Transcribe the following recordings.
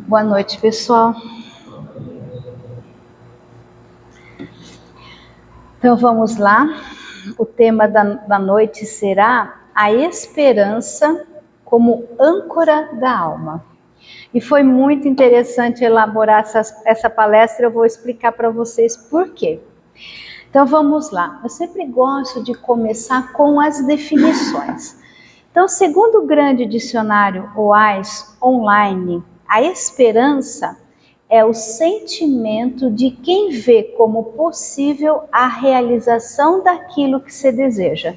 Boa noite, pessoal. Então vamos lá. O tema da noite será a esperança como âncora da alma. E foi muito interessante elaborar essa palestra, eu vou explicar para vocês por quê. Então vamos lá. Eu sempre gosto de começar com as definições. Então, segundo o grande dicionário OAS online, a esperança é o sentimento de quem vê como possível a realização daquilo que se deseja.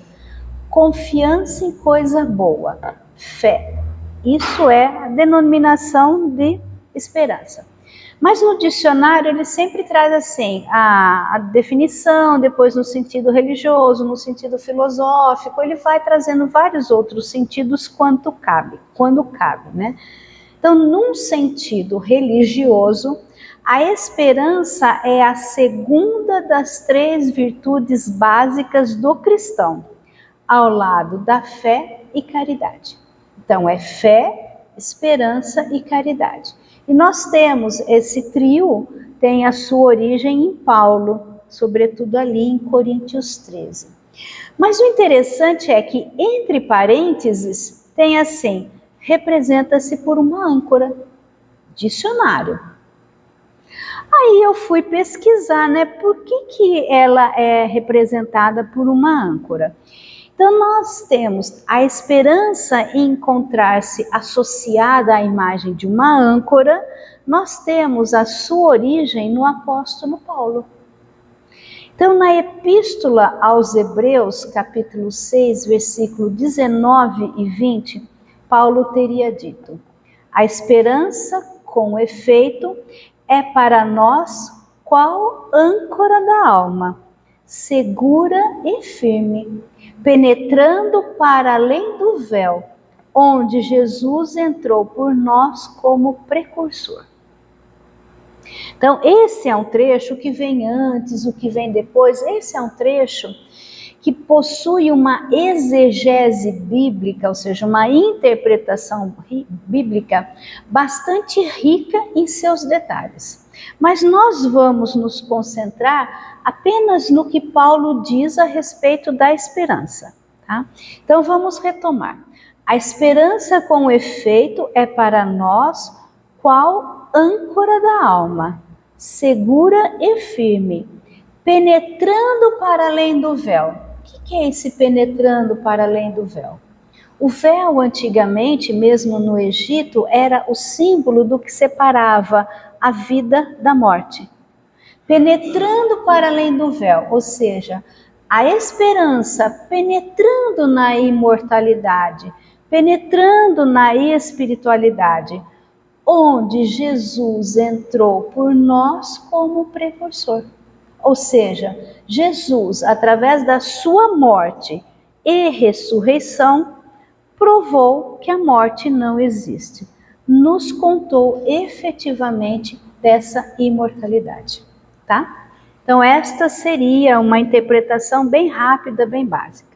Confiança em coisa boa, fé. Isso é a denominação de esperança. Mas no dicionário ele sempre traz assim a definição, depois no sentido religioso, no sentido filosófico, ele vai trazendo vários outros sentidos quando cabe, né? Então, num sentido religioso, a esperança é a segunda das três virtudes básicas do cristão, ao lado da fé e caridade. Então, é fé, esperança e caridade. E nós temos esse trio, tem a sua origem em Paulo, sobretudo ali em Coríntios 13. Mas o interessante é que, entre parênteses, tem assim, representa-se por uma âncora, dicionário. Aí eu fui pesquisar, né, por que ela é representada por uma âncora. Então, nós temos a esperança em encontrar-se associada à imagem de uma âncora, nós temos a sua origem no apóstolo Paulo. Então, na Epístola aos Hebreus, capítulo 6, versículo 19 e 20, Paulo teria dito: a esperança, com efeito, é para nós qual âncora da alma, segura e firme, penetrando para além do véu, onde Jesus entrou por nós como precursor. Então, esse é um trecho, o que vem antes, o que vem depois, esse é um trecho que possui uma exegese bíblica, ou seja, uma interpretação bíblica bastante rica em seus detalhes. Mas nós vamos nos concentrar apenas no que Paulo diz a respeito da esperança, tá? Então vamos retomar. A esperança com efeito é para nós qual âncora da alma, segura e firme, penetrando para além do véu. O que é esse penetrando para além do véu? O véu, antigamente, mesmo no Egito, era o símbolo do que separava a vida da morte. Penetrando para além do véu, ou seja, a esperança penetrando na imortalidade, penetrando na espiritualidade, onde Jesus entrou por nós como precursor. Ou seja, Jesus, através da sua morte e ressurreição, provou que a morte não existe. Nos contou efetivamente dessa imortalidade, tá? Então esta seria uma interpretação bem rápida, bem básica.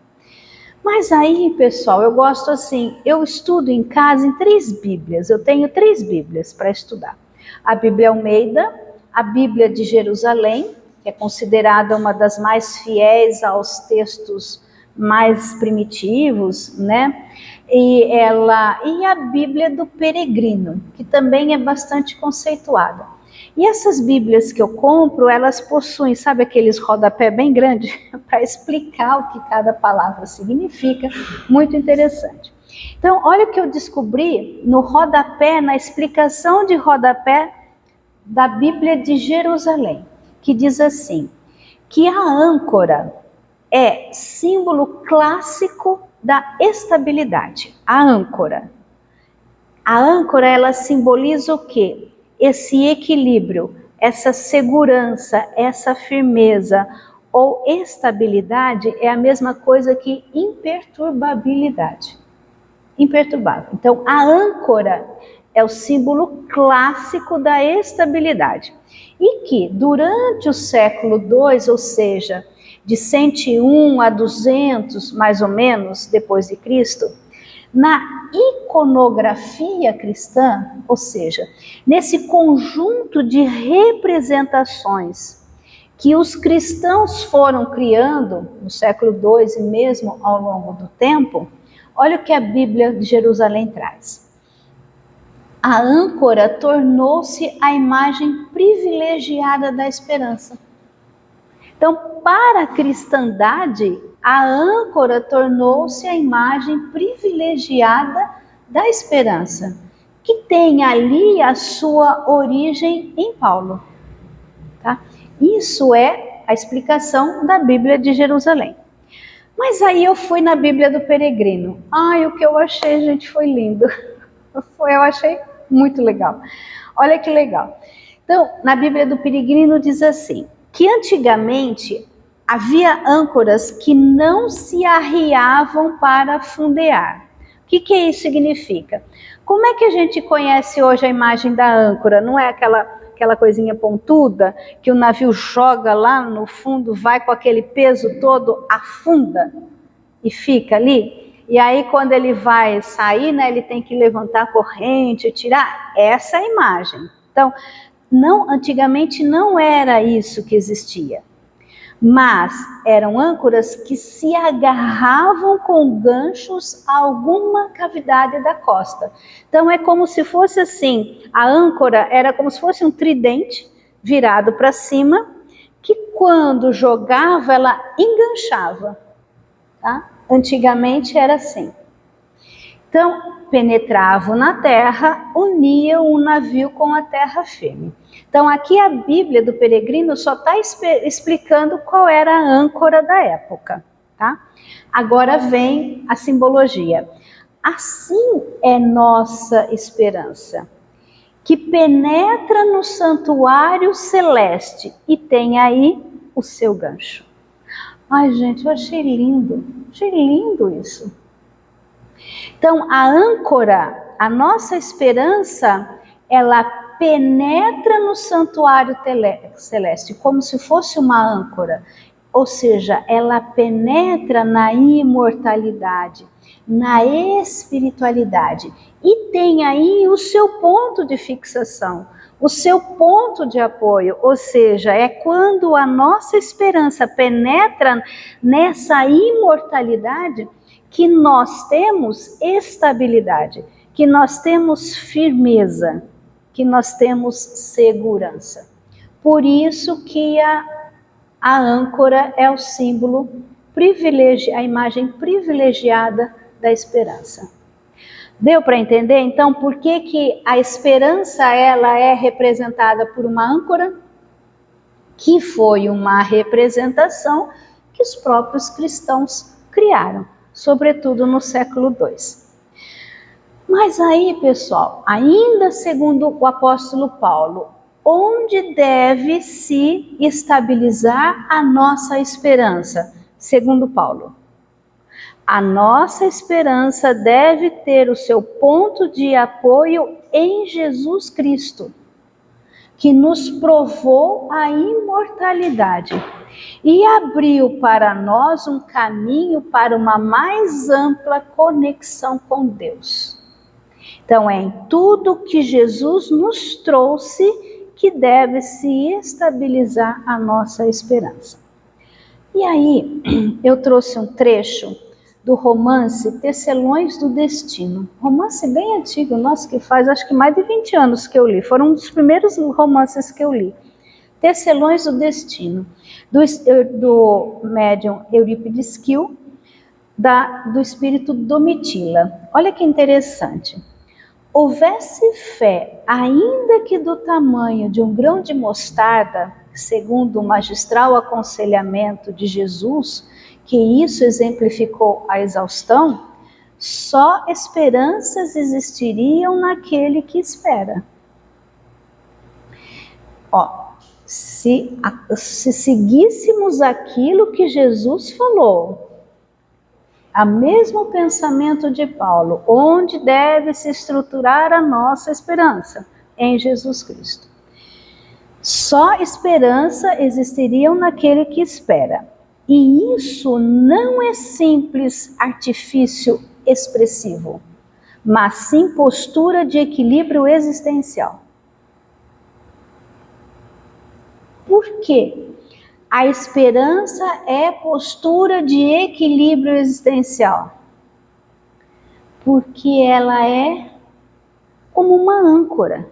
Mas aí, pessoal, eu gosto assim, eu estudo em casa em 3 Bíblias, eu tenho 3 Bíblias para estudar. A Bíblia Almeida, a Bíblia de Jerusalém, que é considerada uma das mais fiéis aos textos mais primitivos, né? E a Bíblia do Peregrino, que também é bastante conceituada. E essas Bíblias que eu compro, elas possuem, sabe aqueles rodapé bem grandes para explicar o que cada palavra significa, muito interessante. Então, olha o que eu descobri no rodapé, na explicação de rodapé da Bíblia de Jerusalém, que diz assim, que a âncora é símbolo clássico da estabilidade. A âncora, ela simboliza o quê? Esse equilíbrio, essa segurança, essa firmeza ou estabilidade é a mesma coisa que imperturbabilidade. Imperturbável. Então, a âncora é o símbolo clássico da estabilidade. E que durante o século II, ou seja, de 101 a 200, mais ou menos, depois de Cristo, Na iconografia cristã, ou seja, nesse conjunto de representações que os cristãos foram criando no século II e mesmo ao longo do tempo, olha o que a Bíblia de Jerusalém traz. A âncora tornou-se a imagem privilegiada da esperança. Então, para a cristandade, a âncora tornou-se a imagem privilegiada da esperança, que tem ali a sua origem em Paulo. Tá? Isso é a explicação da Bíblia de Jerusalém. Mas aí eu fui na Bíblia do Peregrino. Ai, o que eu achei, gente, foi lindo. Eu achei muito legal. Olha que legal. Então, na Bíblia do Peregrino diz assim, que antigamente havia âncoras que não se arriavam para fundear. O que isso significa? Como é que a gente conhece hoje a imagem da âncora? Não é aquela coisinha pontuda que o navio joga lá no fundo, vai com aquele peso todo, afunda e fica ali? E aí quando ele vai sair, né, ele tem que levantar a corrente, tirar essa imagem. Então, antigamente não era isso que existia, mas eram âncoras que se agarravam com ganchos a alguma cavidade da costa. Então é como se fosse assim, a âncora era como se fosse um tridente virado para cima, que quando jogava ela enganchava, tá? Antigamente era assim. Então, penetravam na terra, uniam o navio com a terra firme. Então, aqui a Bíblia do Peregrino só está explicando qual era a âncora da época. Tá? Agora vem a simbologia. Assim é nossa esperança, que penetra no santuário celeste e tem aí o seu gancho. Ai, gente, eu achei lindo isso. Então, a âncora, a nossa esperança, ela penetra no santuário celeste, como se fosse uma âncora. Ou seja, ela penetra na imortalidade, na espiritualidade. E tem aí o seu ponto de fixação, o seu ponto de apoio. Ou seja, é quando a nossa esperança penetra nessa imortalidade que nós temos estabilidade, que nós temos firmeza, que nós temos segurança. Por isso que a âncora é o símbolo a imagem privilegiada da esperança. Deu para entender, então, por que a esperança ela é representada por uma âncora? Que foi uma representação que os próprios cristãos criaram, sobretudo no século II. Mas aí, pessoal, ainda segundo o apóstolo Paulo, onde deve se estabilizar a nossa esperança? Segundo Paulo, a nossa esperança deve ter o seu ponto de apoio em Jesus Cristo, que nos provou a imortalidade e abriu para nós um caminho para uma mais ampla conexão com Deus. Então é em tudo que Jesus nos trouxe que deve se estabilizar a nossa esperança. E aí eu trouxe um trecho do romance Tecelões do Destino, romance bem antigo, nossa, que faz acho que mais de 20 anos que eu li, foram um dos primeiros romances que eu li. Tecelões do Destino, do médium Eurípides Kiel, do espírito Domitila. Olha que interessante. Houvesse fé, ainda que do tamanho de um grão de mostarda, segundo o magistral aconselhamento de Jesus, que isso exemplificou a exaustão, só esperanças existiriam naquele que espera. Se seguíssemos aquilo que Jesus falou, o mesmo pensamento de Paulo, onde deve se estruturar a nossa esperança? Em Jesus Cristo. Só esperança existiriam naquele que espera. E isso não é simples artifício expressivo, mas sim postura de equilíbrio existencial. Por quê? A esperança é postura de equilíbrio existencial, porque ela é como uma âncora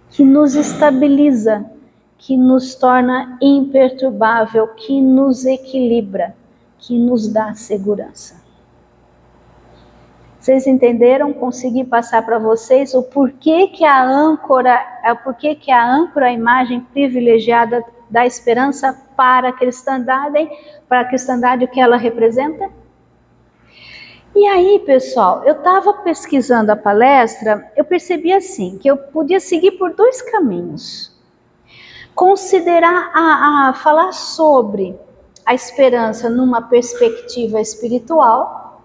que nos estabiliza, que nos torna imperturbável, que nos equilibra, que nos dá segurança. Vocês entenderam? Consegui passar para vocês o porquê que a âncora, a imagem privilegiada da esperança para a cristandade, o que ela representa? E aí, pessoal, eu estava pesquisando a palestra, eu percebi assim, que eu podia seguir por dois caminhos. Considerar, falar sobre a esperança numa perspectiva espiritual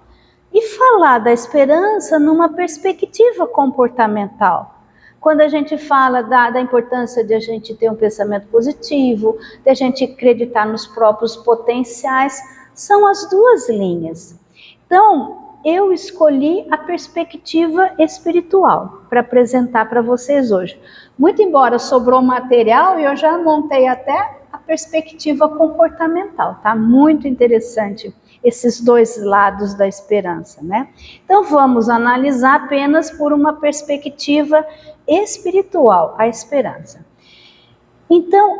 e falar da esperança numa perspectiva comportamental. Quando a gente fala da importância de a gente ter um pensamento positivo, de a gente acreditar nos próprios potenciais, são as duas linhas. Então, eu escolhi a perspectiva espiritual para apresentar para vocês hoje. Muito embora sobrou material, eu já montei até a perspectiva comportamental, tá? Muito interessante esses dois lados da esperança, né? Então vamos analisar apenas por uma perspectiva espiritual, a esperança. Então,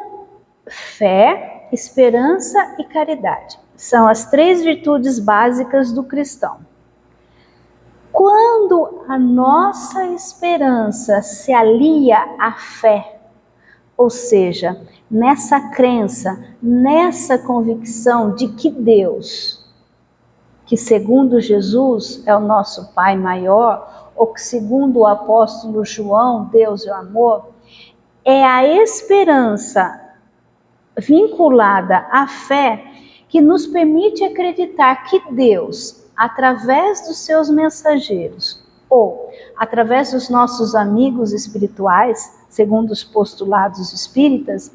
fé, esperança e caridade são as três virtudes básicas do cristão. Quando a nossa esperança se alia à fé, ou seja, nessa crença, nessa convicção de que Deus, que segundo Jesus é o nosso Pai maior, ou que segundo o apóstolo João, Deus é o amor, é a esperança vinculada à fé que nos permite acreditar que Deus, através dos seus mensageiros, ou através dos nossos amigos espirituais, segundo os postulados espíritas,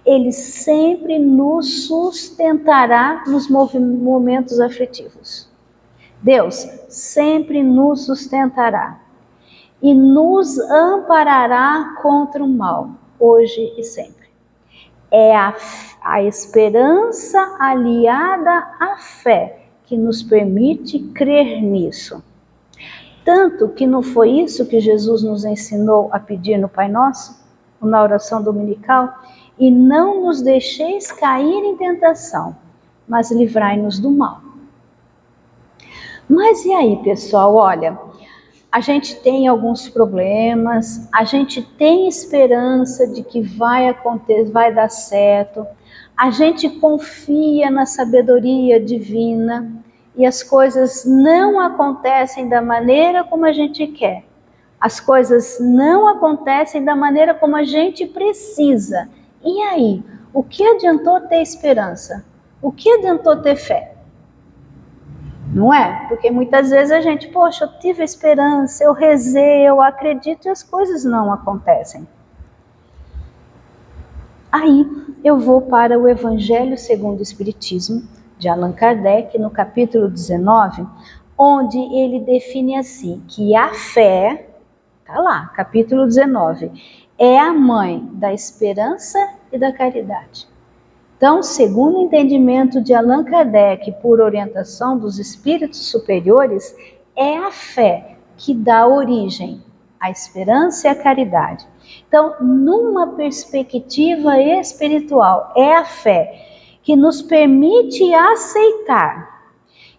ele sempre nos sustentará nos momentos aflitivos. Deus sempre nos sustentará e nos amparará contra o mal, hoje e sempre. É a esperança aliada à fé que nos permite crer nisso. Tanto que não foi isso que Jesus nos ensinou a pedir no Pai Nosso, na oração dominical? E não nos deixeis cair em tentação, mas livrai-nos do mal. Mas e aí, pessoal? Olha, a gente tem alguns problemas, a gente tem esperança de que vai acontecer, vai dar certo, a gente confia na sabedoria divina e as coisas não acontecem da maneira como a gente quer. As coisas não acontecem da maneira como a gente precisa. E aí, o que adiantou ter esperança? O que adiantou ter fé? Não é? Porque muitas vezes a gente, poxa, eu tive esperança, eu rezei, eu acredito e as coisas não acontecem. Aí eu vou para o Evangelho segundo o Espiritismo, de Allan Kardec, no capítulo 19, onde ele define assim, que a fé, tá lá, capítulo 19, é a mãe da esperança e da caridade. Então, segundo o entendimento de Allan Kardec, por orientação dos espíritos superiores, é a fé que dá origem à esperança e à caridade. Então, numa perspectiva espiritual, é a fé que nos permite aceitar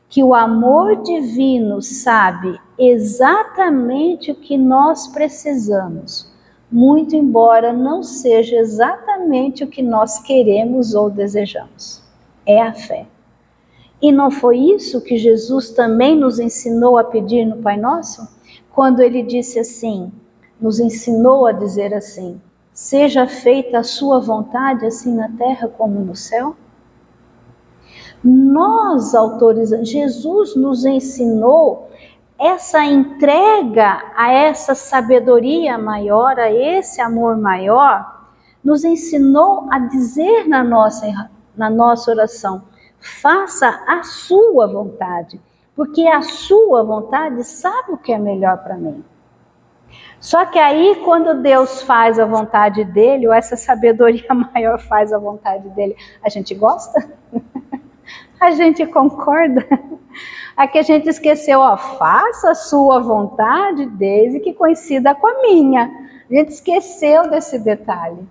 que o amor divino sabe exatamente o que nós precisamos, muito embora não seja exatamente o que nós queremos ou desejamos. É a fé. E não foi isso que Jesus também nos ensinou a pedir no Pai Nosso? Quando ele disse assim, nos ensinou a dizer assim, seja feita a sua vontade, assim na terra como no céu? Nós autorizamos, Jesus nos ensinou essa entrega a essa sabedoria maior, a esse amor maior, nos ensinou a dizer na nossa oração, faça a sua vontade, porque a sua vontade sabe o que é melhor para mim. Só que aí, quando Deus faz a vontade dele, ou essa sabedoria maior faz a vontade dele, a gente gosta? A gente concorda? Aqui a gente esqueceu, faça a sua vontade desde que coincida com a minha. A gente esqueceu desse detalhe.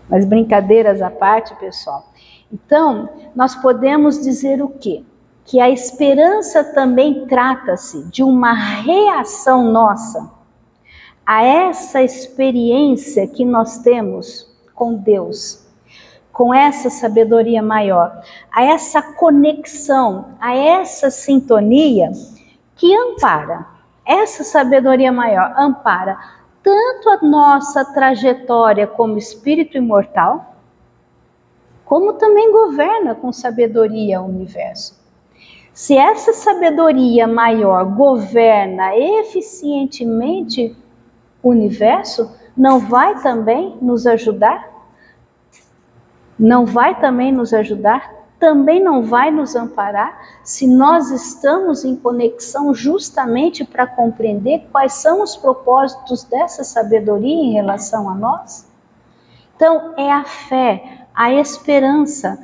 Mas brincadeiras à parte, pessoal. Então, nós podemos dizer o quê? Que a esperança também trata-se de uma reação nossa a essa experiência que nós temos com Deus, com essa sabedoria maior, a essa conexão, a essa sintonia que ampara, essa sabedoria maior ampara tanto a nossa trajetória como espírito imortal, como também governa com sabedoria o universo. Se essa sabedoria maior governa eficientemente o universo, não vai também nos ajudar? Não vai também nos ajudar? Também não vai nos amparar se nós estamos em conexão justamente para compreender quais são os propósitos dessa sabedoria em relação a nós? Então, é a fé, a esperança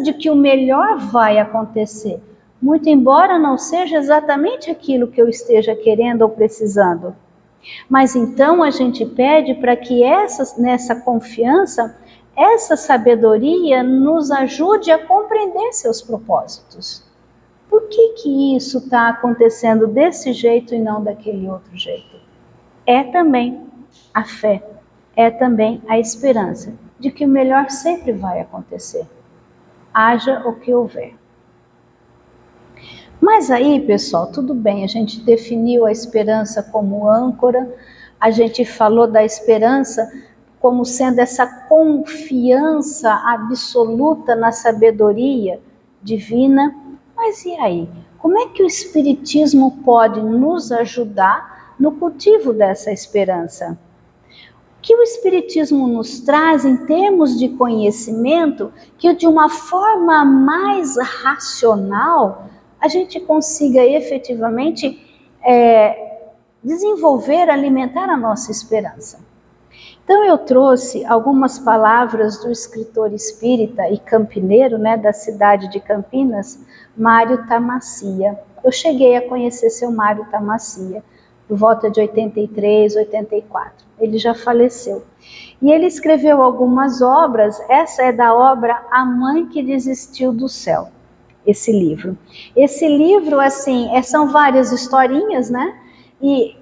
de que o melhor vai acontecer, muito embora não seja exatamente aquilo que eu esteja querendo ou precisando. Mas então a gente pede para que nessa confiança, essa sabedoria nos ajude a compreender seus propósitos. Por que isso está acontecendo desse jeito e não daquele outro jeito? É também a fé, é também a esperança de que o melhor sempre vai acontecer, haja o que houver. Mas aí, pessoal, tudo bem, a gente definiu a esperança como âncora, a gente falou da esperança como sendo essa confiança absoluta na sabedoria divina. Mas e aí? Como é que o Espiritismo pode nos ajudar no cultivo dessa esperança? O que o Espiritismo nos traz em termos de conhecimento que de uma forma mais racional a gente consiga efetivamente desenvolver, alimentar a nossa esperança. Então eu trouxe algumas palavras do escritor espírita e campineiro, da cidade de Campinas, Mário Tamassia. Eu cheguei a conhecer seu Mário Tamassia por volta de 83, 84. Ele já faleceu. E ele escreveu algumas obras, essa é da obra A Mãe que Desistiu do Céu, esse livro. Esse livro, assim, são várias historinhas, E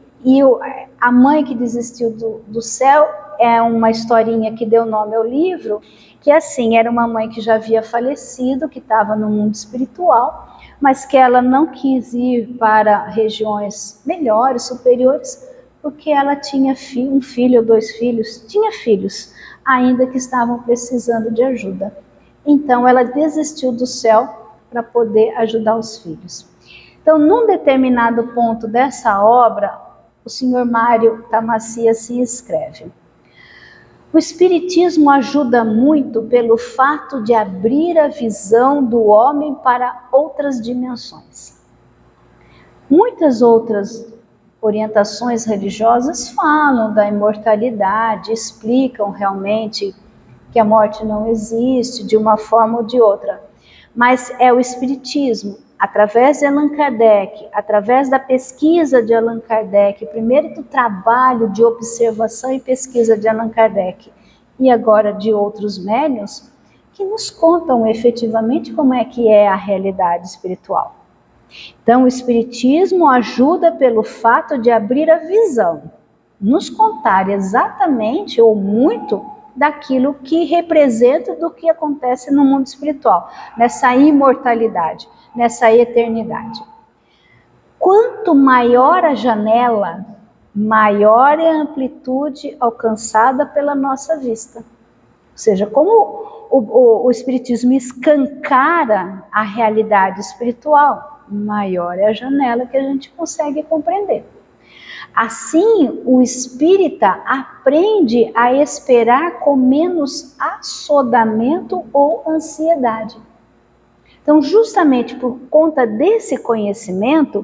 A Mãe que Desistiu do Céu é uma historinha que deu nome ao livro, que assim, era uma mãe que já havia falecido, que estava no mundo espiritual, mas que ela não quis ir para regiões melhores, superiores, porque ela tinha um filho ou 2 filhos, tinha filhos ainda que estavam precisando de ajuda. Então ela desistiu do céu para poder ajudar os filhos. Então, num determinado ponto dessa obra, o senhor Mário Tamassia se escreve: o Espiritismo ajuda muito pelo fato de abrir a visão do homem para outras dimensões. Muitas outras orientações religiosas falam da imortalidade, explicam realmente que a morte não existe de uma forma ou de outra. Mas é o Espiritismo, através de Allan Kardec, através da pesquisa de Allan Kardec, primeiro do trabalho de observação e pesquisa de Allan Kardec, e agora de outros médiuns, que nos contam efetivamente como é que é a realidade espiritual. Então, o Espiritismo ajuda pelo fato de abrir a visão, nos contar exatamente ou muito daquilo que representa do que acontece no mundo espiritual, nessa imortalidade, nessa eternidade. Quanto maior a janela, maior é a amplitude alcançada pela nossa vista. Ou seja, como o Espiritismo escancara a realidade espiritual, maior é a janela que a gente consegue compreender. Assim, o espírita aprende a esperar com menos assodamento ou ansiedade. Então, justamente por conta desse conhecimento,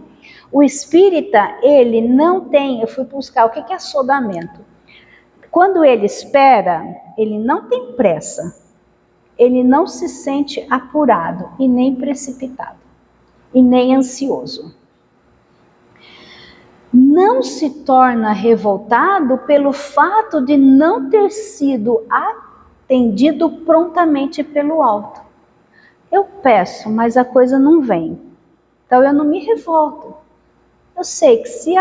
o espírita, ele não tem, eu fui buscar o que é assodamento. Quando ele espera, ele não tem pressa, ele não se sente apurado e nem precipitado, e nem ansioso. Não se torna revoltado pelo fato de não ter sido atendido prontamente pelo alto. Eu peço, mas a coisa não vem. Então eu não me revolto. Eu sei que se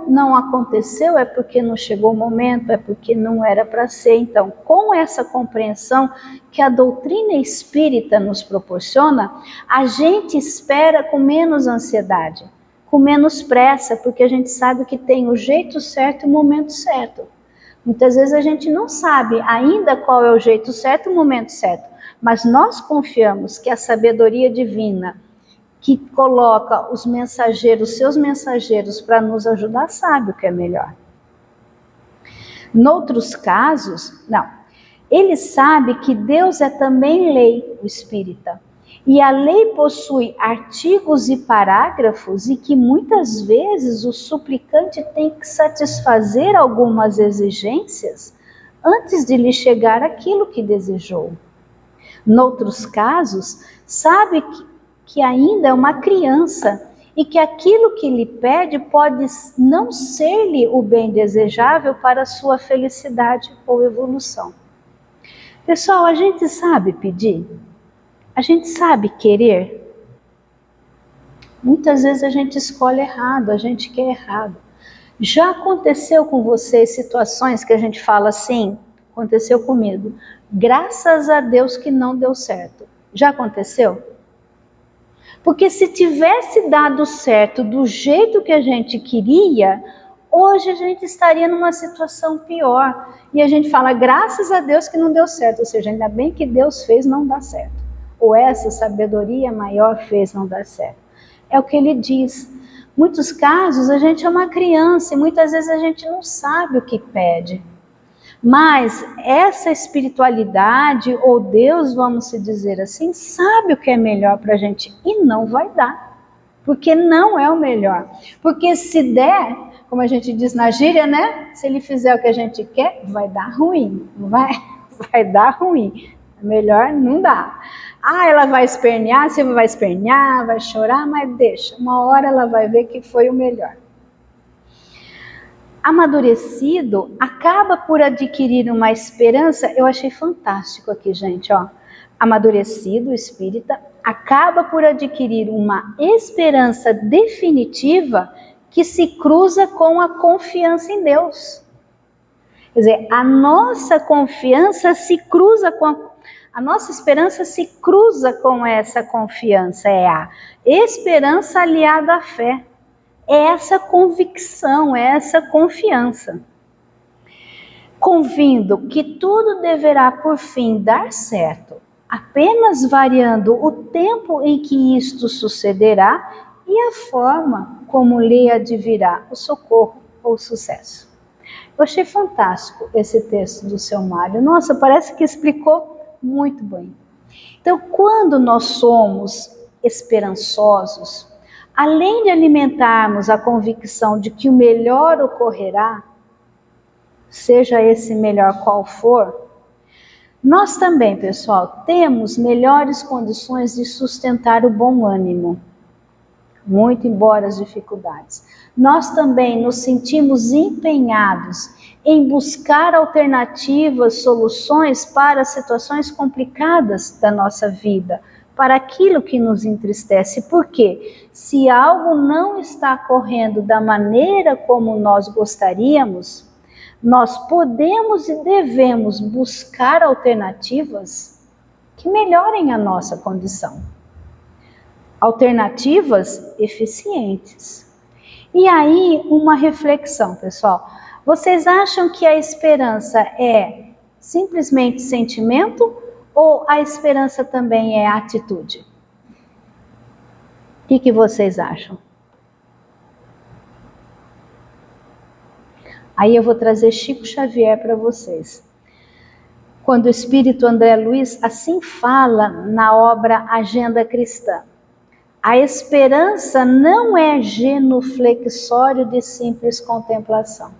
não aconteceu é porque não chegou o momento, é porque não era para ser. Então, com essa compreensão que a doutrina espírita nos proporciona, a gente espera com menos ansiedade, com menos pressa, porque a gente sabe que tem o jeito certo e o momento certo. Muitas vezes a gente não sabe ainda qual é o jeito certo e o momento certo, mas nós confiamos que a sabedoria divina, que coloca os mensageiros, seus mensageiros, para nos ajudar, sabe o que é melhor. Noutros casos, não. Ele sabe que Deus é também lei, o espírita. E a lei possui artigos e parágrafos e que muitas vezes o suplicante tem que satisfazer algumas exigências antes de lhe chegar aquilo que desejou. Noutros casos, sabe que ainda é uma criança e que aquilo que lhe pede pode não ser-lhe o bem desejável para a sua felicidade ou evolução. Pessoal, a gente sabe pedir? A gente sabe querer? Muitas vezes a gente escolhe errado, a gente quer errado. Já aconteceu com vocês situações que a gente fala assim? Aconteceu comigo. Graças a Deus que não deu certo. Já aconteceu? Porque se tivesse dado certo do jeito que a gente queria, hoje a gente estaria numa situação pior. E a gente fala, graças a Deus que não deu certo. Ou seja, ainda bem que Deus fez não dar certo. Ou essa sabedoria maior fez não dar certo. É o que ele diz. Muitos casos a gente é uma criança e muitas vezes a gente não sabe o que pede. Mas essa espiritualidade, ou Deus, vamos se dizer assim, sabe o que é melhor para a gente e não vai dar. Porque não é o melhor. Porque se der, como a gente diz na gíria, né? Se ele fizer o que a gente quer, vai dar ruim. Vai dar ruim. Melhor não dá. Ela vai espernear, você vai espernear, vai chorar, mas deixa. Uma hora ela vai ver que foi o melhor. Amadurecido acaba por adquirir uma esperança, eu achei fantástico aqui, gente, ó. Amadurecido, espírita, acaba por adquirir uma esperança definitiva que se cruza com a confiança em Deus. Quer dizer, a nossa confiança se cruza com a nossa esperança se cruza com essa confiança, é a esperança aliada à fé. É essa convicção, é essa confiança. Convindo que tudo deverá por fim dar certo, apenas variando o tempo em que isto sucederá e a forma como lhe advirá o socorro ou o sucesso. Eu achei fantástico esse texto do seu Mário. Nossa, parece que explicou muito bem. Então, quando nós somos esperançosos, além de alimentarmos a convicção de que o melhor ocorrerá, seja esse melhor qual for, nós também, pessoal, temos melhores condições de sustentar o bom ânimo, muito embora as dificuldades. Nós também nos sentimos empenhados em buscar alternativas, soluções para situações complicadas da nossa vida, para aquilo que nos entristece. Porque se algo não está correndo da maneira como nós gostaríamos, nós podemos e devemos buscar alternativas que melhorem a nossa condição. Alternativas eficientes. E aí, uma reflexão, pessoal. Vocês acham que a esperança é simplesmente sentimento ou a esperança também é atitude? O que vocês acham? Aí eu vou trazer Chico Xavier para vocês. quando o espírito André Luiz assim fala na obra Agenda Cristã. A esperança não é genuflexório de simples contemplação. Ou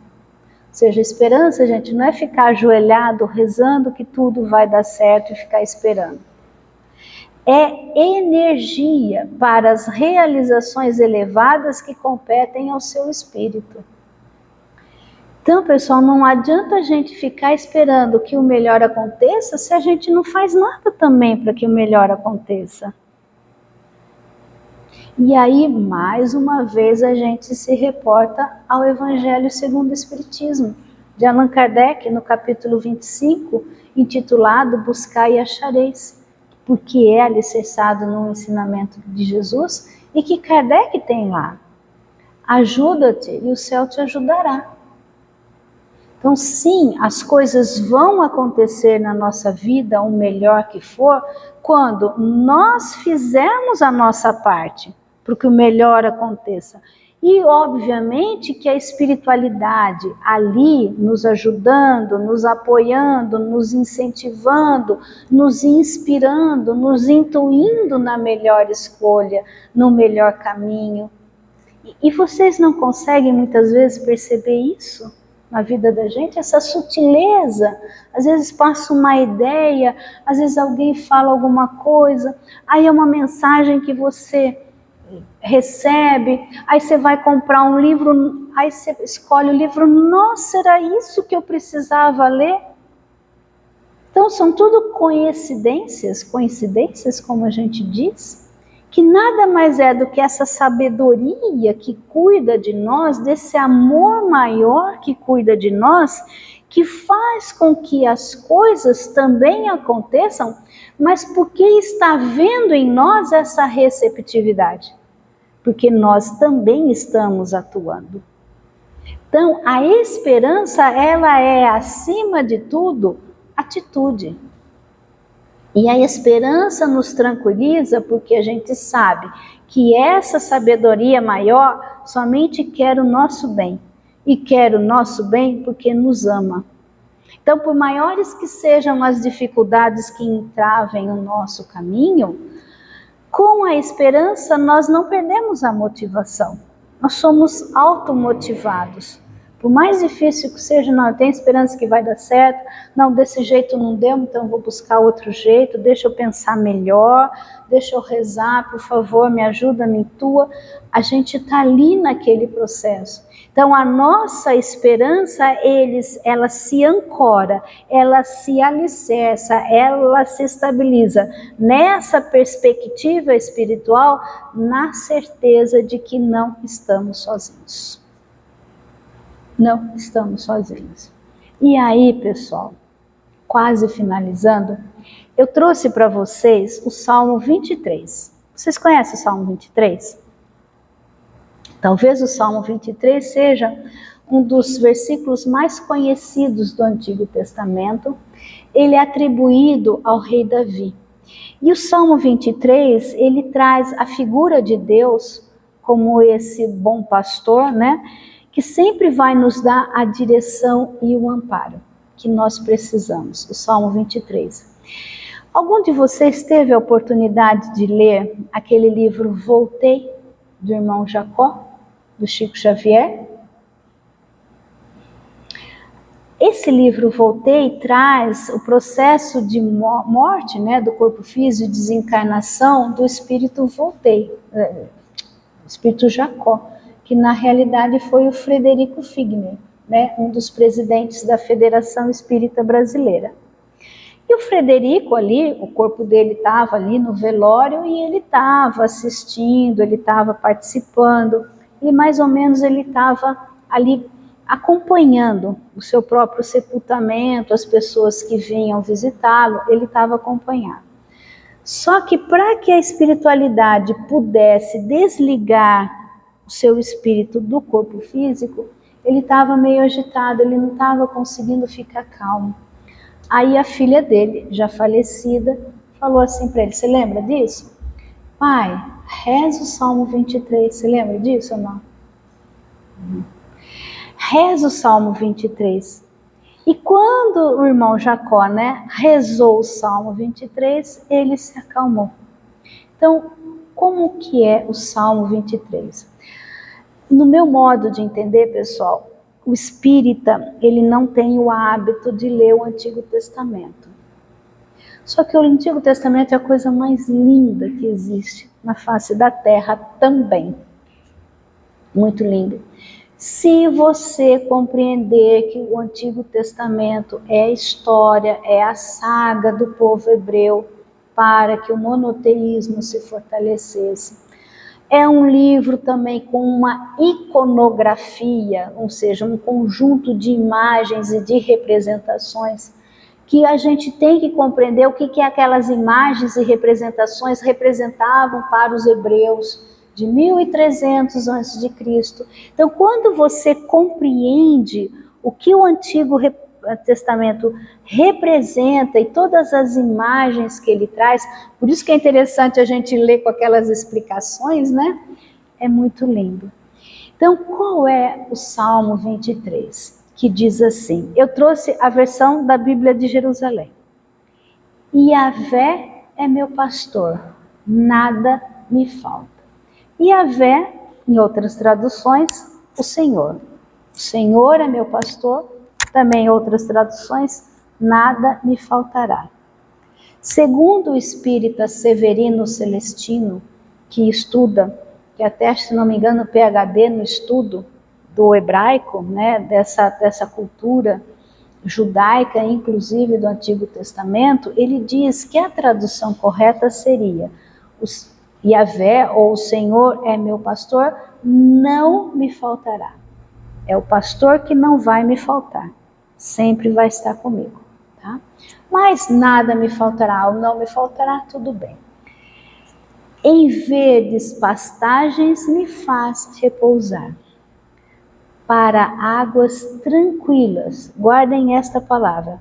seja, esperança, gente, não é ficar ajoelhado rezando que tudo vai dar certo e ficar esperando. É energia para as realizações elevadas que competem ao seu espírito. Então, pessoal, não adianta a gente ficar esperando que o melhor aconteça se a gente não faz nada também para que o melhor aconteça. E aí, mais uma vez, a gente se reporta ao Evangelho segundo o Espiritismo, de Allan Kardec, no capítulo 25, intitulado Buscai e Achareis, porque é alicerçado no ensinamento de Jesus e que Kardec tem lá. Ajuda-te e o céu te ajudará. Então, sim, as coisas vão acontecer na nossa vida, o melhor que for, quando nós fizermos a nossa parte, para que o melhor aconteça. E, obviamente, que a espiritualidade ali nos ajudando, nos apoiando, nos incentivando, nos inspirando, nos intuindo na melhor escolha, no melhor caminho. E vocês não conseguem muitas vezes perceber isso na vida da gente? Essa sutileza, às vezes passa uma ideia, às vezes alguém fala alguma coisa, aí é uma mensagem que você recebe, aí você vai comprar um livro, aí você escolhe o livro, nossa, era isso que eu precisava ler? Então são tudo coincidências como a gente diz, que nada mais é do que essa sabedoria que cuida de nós, desse amor maior que cuida de nós, que faz com que as coisas também aconteçam, mas porque está vendo em nós essa receptividade, porque nós também estamos atuando. Então, a esperança, ela é, acima de tudo, atitude. E a esperança nos tranquiliza porque a gente sabe que essa sabedoria maior somente quer o nosso bem. E quer o nosso bem porque nos ama. Então, por maiores que sejam as dificuldades que entravem o nosso caminho, com a esperança nós não perdemos a motivação. Nós somos automotivados. Por mais difícil que seja, não, eu tenho esperança que vai dar certo, não, desse jeito não deu, então eu vou buscar outro jeito, deixa eu pensar melhor, deixa eu rezar, por favor, me ajuda, me intua. A gente está ali naquele processo. Então a nossa esperança, ela se ancora, ela se alicerça, ela se estabiliza nessa perspectiva espiritual, na certeza de que não estamos sozinhos. Não estamos sozinhos. E aí, pessoal, quase finalizando, eu trouxe para vocês o Salmo 23. Vocês conhecem o Salmo 23? Talvez o Salmo 23 seja um dos versículos mais conhecidos do Antigo Testamento. Ele é atribuído ao rei Davi. E o Salmo 23, ele traz a figura de Deus como esse bom pastor, né? Que sempre vai nos dar a direção e o amparo que nós precisamos, o Salmo 23. Algum de vocês teve a oportunidade de ler aquele livro Voltei, do irmão Jacó, do Chico Xavier? Esse livro Voltei traz o processo de morte, né, do corpo físico, desencarnação do espírito Voltei, espírito Jacó, que na realidade foi o Frederico Figner, né, um dos presidentes da Federação Espírita Brasileira. E o Frederico ali, o corpo dele estava ali no velório e ele estava assistindo, ele estava participando, e mais ou menos ele estava ali acompanhando o seu próprio sepultamento, as pessoas que vinham visitá-lo, ele estava acompanhando. Só que para que a espiritualidade pudesse desligar o seu espírito do corpo físico, ele estava meio agitado, ele não estava conseguindo ficar calmo. Aí a filha dele, já falecida, falou assim para ele, você lembra disso? Pai, reza o Salmo 23, você lembra disso ou não? Reza o Salmo 23. E quando o irmão Jacó, né, rezou o Salmo 23, ele se acalmou. Então, como que é o Salmo 23? No meu modo de entender, pessoal, o espírita, ele não tem o hábito de ler o Antigo Testamento. Só que o Antigo Testamento é a coisa mais linda que existe na face da terra também. Muito lindo. Se você compreender que o Antigo Testamento é a história, é a saga do povo hebreu para que o monoteísmo se fortalecesse. É um livro também com uma iconografia, ou seja, um conjunto de imagens e de representações que a gente tem que compreender o que aquelas imagens e representações representavam para os hebreus de 1300 a.C. Então, quando você compreende o que o Antigo Testamento representa e todas as imagens que ele traz, por isso que é interessante a gente ler com aquelas explicações, né? É muito lindo. Então, qual é o Salmo 23? Que diz assim, eu trouxe a versão da Bíblia de Jerusalém. Yahvé é meu pastor, nada me falta. Yahvé, em outras traduções, o Senhor. O Senhor é meu pastor, também em outras traduções, nada me faltará. Segundo o espírita Severino Celestino, que estuda, que até, se não me engano, PhD no estudo do hebraico, né, dessa cultura judaica, inclusive do Antigo Testamento, ele diz que a tradução correta seria: Yahvé, ou o Senhor é meu pastor, não me faltará. É o pastor que não vai me faltar, sempre vai estar comigo, tá? Mas nada me faltará, ou não me faltará, tudo bem. Em verdes pastagens me faz repousar, para águas tranquilas. Guardem esta palavra.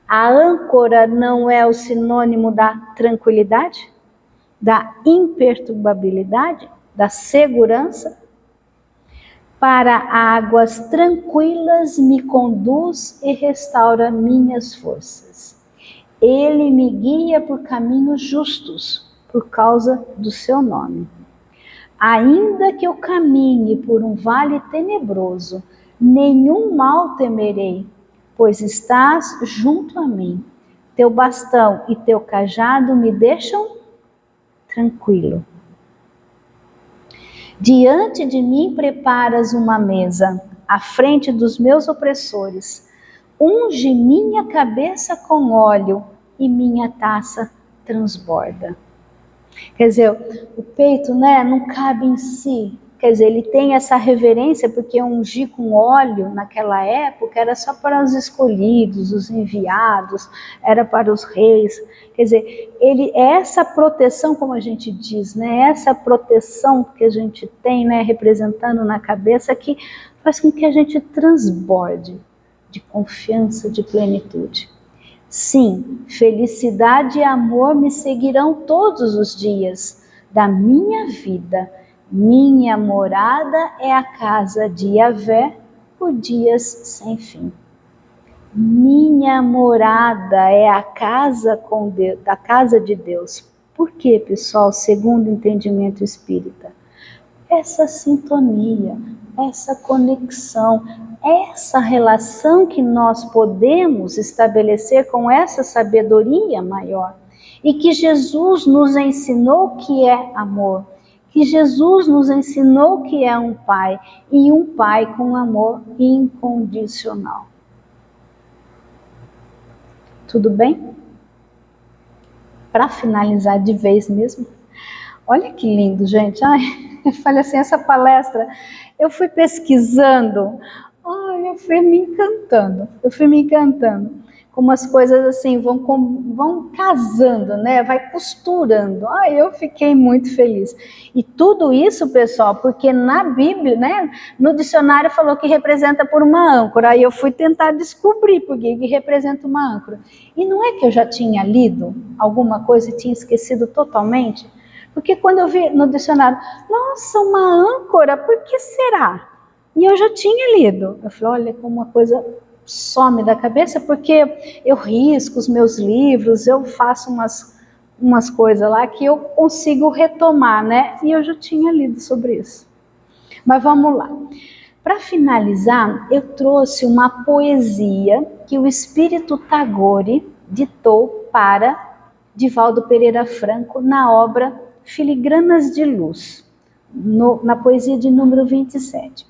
A âncora não é o sinônimo da tranquilidade, da imperturbabilidade, da segurança? Para águas tranquilas me conduz e restaura minhas forças. Ele me guia por caminhos justos, por causa do seu nome. Ainda que eu caminhe por um vale tenebroso, nenhum mal temerei, pois estás junto a mim. Teu bastão e teu cajado me deixam tranquilo. Diante de mim preparas uma mesa, à frente dos meus opressores. Unge minha cabeça com óleo e minha taça transborda. Quer dizer, o peito, né, não cabe em si. Quer dizer, ele tem essa reverência, porque ungir com óleo naquela época era só para os escolhidos, os enviados, era para os reis. Quer dizer, essa proteção, como a gente diz, né, essa proteção que a gente tem, né, representando na cabeça, que faz com que a gente transborde de confiança, de plenitude. Sim, felicidade e amor me seguirão todos os dias da minha vida. Minha morada é a casa de Yahvé por dias sem fim. Minha morada é a casa com Deus, da casa de Deus. Por quê, pessoal? Segundo o entendimento espírita, essa sintonia, essa conexão, essa relação que nós podemos estabelecer com essa sabedoria maior, e que Jesus nos ensinou que é amor, que Jesus nos ensinou que é um pai, e um pai com amor incondicional. Tudo bem? Para finalizar de vez mesmo, olha que lindo, gente. Ai, eu falei assim, essa palestra, eu fui pesquisando, ai, eu fui me encantando. Como as coisas assim vão casando, né? Vai costurando. Ai, eu fiquei muito feliz. E tudo isso, pessoal, porque na Bíblia, né? No dicionário falou que representa por uma âncora. Aí eu fui tentar descobrir por que representa uma âncora. E não é que eu já tinha lido alguma coisa e tinha esquecido totalmente? Porque quando eu vi no dicionário, nossa, uma âncora, por que será? E eu já tinha lido. Eu falei, olha, como uma coisa some da cabeça, porque eu risco os meus livros, eu faço umas coisas lá que eu consigo retomar, né? E eu já tinha lido sobre isso. Mas vamos lá. Para finalizar, eu trouxe uma poesia que o Espírito Tagore ditou para Divaldo Pereira Franco na obra Filigranas de Luz, na poesia de número 27.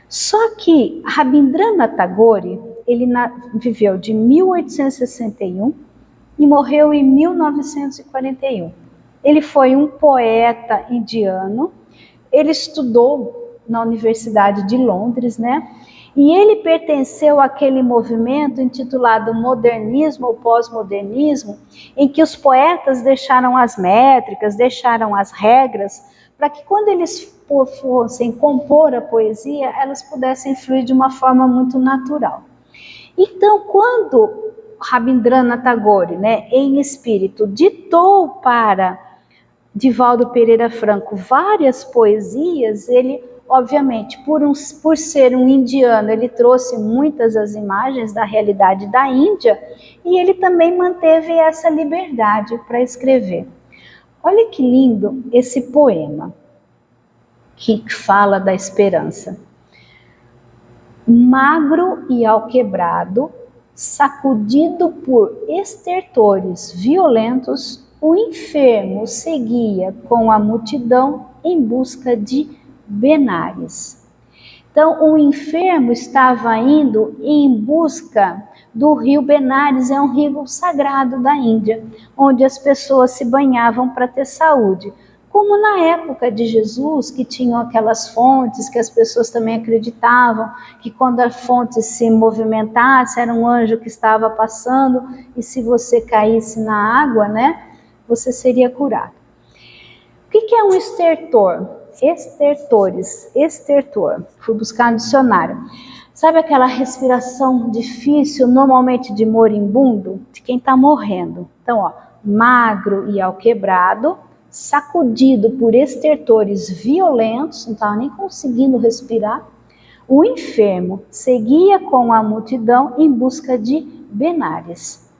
Só que Rabindranath Tagore, ele viveu de 1861 e morreu em 1941. Ele foi um poeta indiano, ele estudou na Universidade de Londres, né? E ele pertenceu àquele movimento intitulado modernismo ou pós-modernismo, em que os poetas deixaram as métricas, deixaram as regras, para que quando eles fossem compor a poesia, elas pudessem fluir de uma forma muito natural. Então, quando Rabindranath Tagore, né, em espírito, ditou para Divaldo Pereira Franco várias poesias, ele, obviamente, por ser um indiano, ele trouxe muitas das imagens da realidade da Índia e ele também manteve essa liberdade para escrever. Olha que lindo esse poema que fala da esperança. Magro e alquebrado, sacudido por estertores violentos, o enfermo seguia com a multidão em busca de Benares. Então, o enfermo estava indo em busca do rio Benares, é um rio sagrado da Índia, onde as pessoas se banhavam para ter saúde. Como na época de Jesus, que tinham aquelas fontes, que as pessoas também acreditavam que quando a fonte se movimentasse, era um anjo que estava passando, e se você caísse na água, né, você seria curado. O que é um estertor? Estertor. Fui buscar no dicionário. Sabe aquela respiração difícil, normalmente de moribundo, de quem está morrendo? Então, ó, magro e alquebrado, sacudido por estertores violentos, não estava nem conseguindo respirar. O enfermo seguia com a multidão em busca de Benares.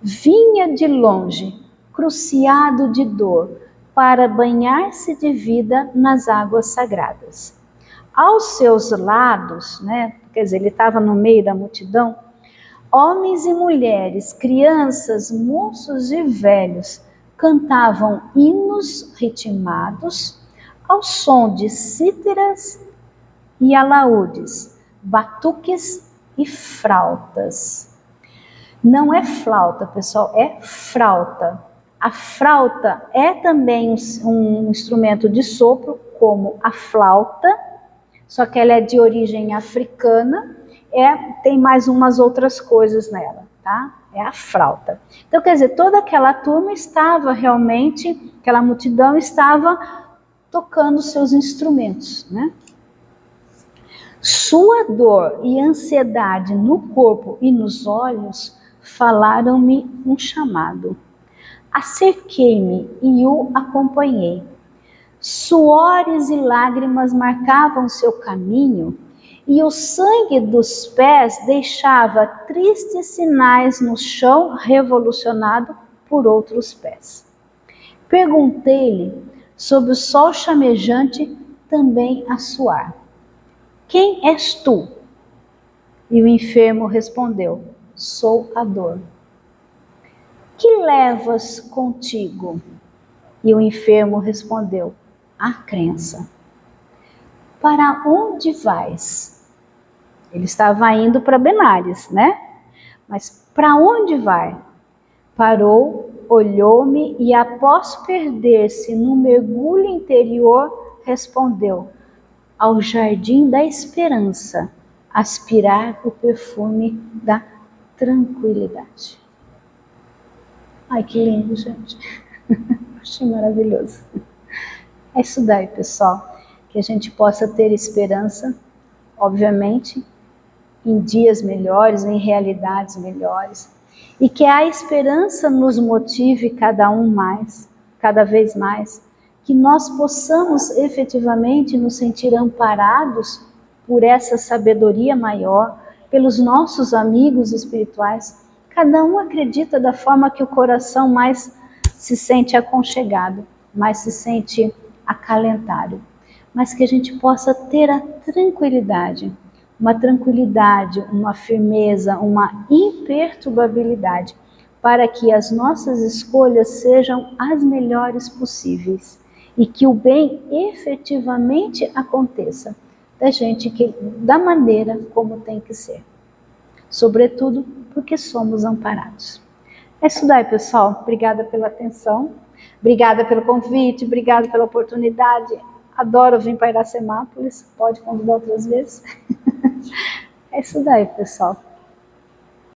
Vinha de longe, cruciado de dor, para banhar-se de vida nas águas sagradas. Aos seus lados, né, quer dizer, ele estava no meio da multidão, homens e mulheres, crianças, moços e velhos, cantavam hinos ritmados ao som de cítaras e alaúdes, batuques e flautas. Não é flauta, pessoal, é frauta. A flauta é também um instrumento de sopro, como a flauta, só que ela é de origem africana, tem mais umas outras coisas nela, tá? É a flauta. Então, quer dizer, toda aquela turma estava realmente, aquela multidão estava tocando seus instrumentos, né? Sua dor e ansiedade no corpo e nos olhos falaram-me um chamado. Acerquei-me e o acompanhei. Suores e lágrimas marcavam seu caminho, e o sangue dos pés deixava tristes sinais no chão revolucionado por outros pés. Perguntei-lhe, sob o sol chamejante, também a suar: quem és tu? E o enfermo respondeu: sou a dor. Que levas contigo? E o enfermo respondeu: a crença. Para onde vais? Ele estava indo para Benares, né? Mas para onde vai? Parou, olhou-me e, após perder-se no mergulho interior, respondeu: ao jardim da esperança, aspirar o perfume da tranquilidade. Ai, que lindo, gente. Achei maravilhoso. É isso daí, pessoal. Que a gente possa ter esperança, obviamente, em dias melhores, em realidades melhores. E que a esperança nos motive cada vez mais, que nós possamos efetivamente nos sentir amparados por essa sabedoria maior pelos nossos amigos espirituais. Cada um acredita da forma que o coração mais se sente aconchegado, mais se sente acalentado. Mas que a gente possa ter a tranquilidade, uma firmeza, uma imperturbabilidade, para que as nossas escolhas sejam as melhores possíveis e que o bem efetivamente aconteça da maneira como tem que ser. Sobretudo porque somos amparados. É isso daí, pessoal. Obrigada pela atenção, obrigada pelo convite, obrigada pela oportunidade. Adoro vir para Iracemápolis, pode convidar outras vezes. É isso daí, pessoal.